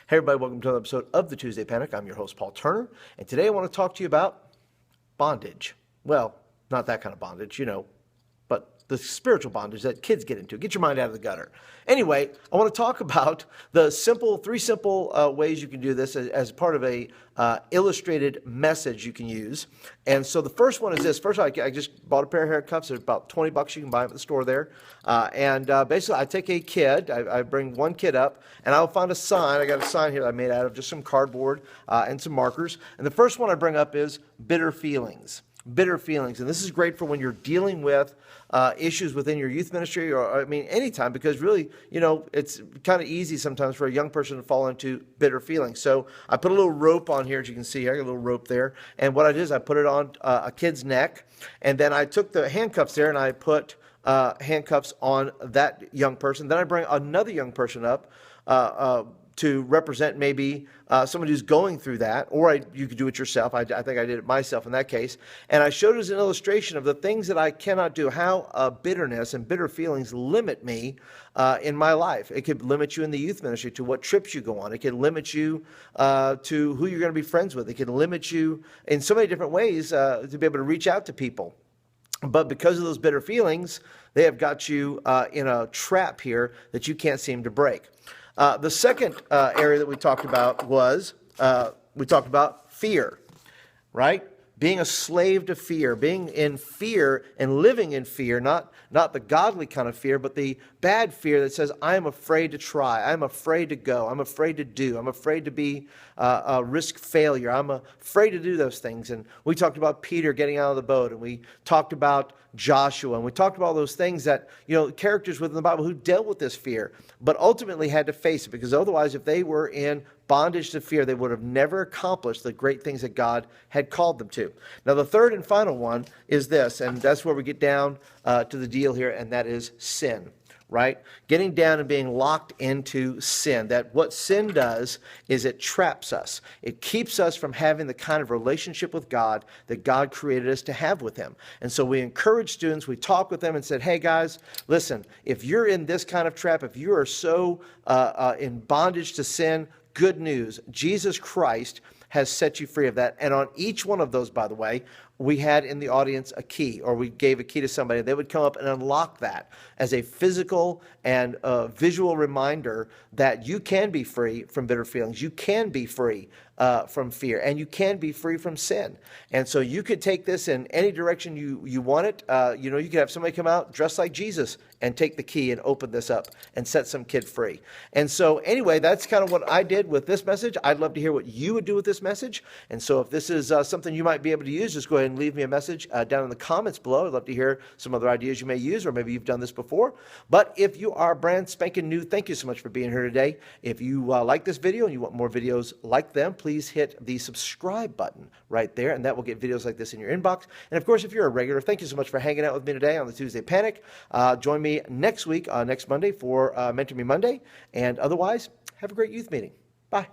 Hey everybody, welcome to another episode of the Tuesday Panic. I'm your host, Paul Turner, and today I want to talk to you about bondage. Well, not that kind of bondage, but the spiritual bondage that kids get into. Get your mind out of the gutter. Anyway, I want to talk about the three simple ways you can do this as part of a illustrated message you can use. And so the first one is this. First, I just bought a pair of handcuffs. They're about $20. You can buy them at the store there. Basically, I take a kid. I bring one kid up, and I'll find a sign. I got a sign here that I made out of just some cardboard and some markers. And the first one I bring up is bitter feelings. Bitter feelings. And this is great for when you're dealing with issues within your youth ministry or, anytime, because really, it's kind of easy sometimes for a young person to fall into bitter feelings. So I put a little rope on here, as you can see. I got a little rope there. And what I did is I put it on a kid's neck, and then I took the handcuffs there and I put handcuffs on that young person. Then I bring another young person up to represent maybe someone who's going through that, or you could do it yourself. I think I did it myself in that case. And I showed it as an illustration of the things that I cannot do, how bitterness and bitter feelings limit me in my life. It could limit you in the youth ministry to what trips you go on. It can limit you to who you're going to be friends with. It can limit you in so many different ways to be able to reach out to people. But because of those bitter feelings, they have got you in a trap here that you can't seem to break. The second area that we talked about was, we talked about fear, right? Being a slave to fear, being in fear and living in fear, not the godly kind of fear, but the bad fear that says, I am afraid to try, I'm afraid to go, I'm afraid to do, I'm afraid to be risk failure, I'm afraid to do those things. And we talked about Peter getting out of the boat, and we talked about Joshua, and we talked about all those things that, characters within the Bible who dealt with this fear, but ultimately had to face it, because otherwise if they were in bondage to fear, they would have never accomplished the great things that God had called them to. Now, the third and final one is this, and that's where we get down to the deal here, and that is sin, right? Getting down and being locked into sin. That what sin does is it traps us. It keeps us from having the kind of relationship with God that God created us to have with Him. And so we encourage students, we talk with them and said, hey guys, listen, if you're in this kind of trap, if you are so in bondage to sin, good news, Jesus Christ has set you free of that. And on each one of those, by the way, we had in the audience a key, or we gave a key to somebody. They would come up and unlock that as a physical and visual reminder that you can be free from bitter feelings. You can be free from fear, and you can be free from sin. And so you could take this in any direction you want it. You could have somebody come out dressed like Jesus and take the key and open this up and set some kid free. And so anyway, that's kind of what I did with this message. I'd love to hear what you would do with this message. And so if this is something you might be able to use, just go ahead and leave me a message down in the comments below. I'd love to hear some other ideas you may use, or maybe you've done this before. But if you are brand spanking new, thank you so much for being here today. If you like this video and you want more videos like them, please hit the subscribe button right there, and that will get videos like this in your inbox. And of course, if you're a regular, thank you so much for hanging out with me today on the Tuesday Panic. Join me next week, next Monday for Mentor Me Monday. And otherwise, have a great youth meeting. Bye.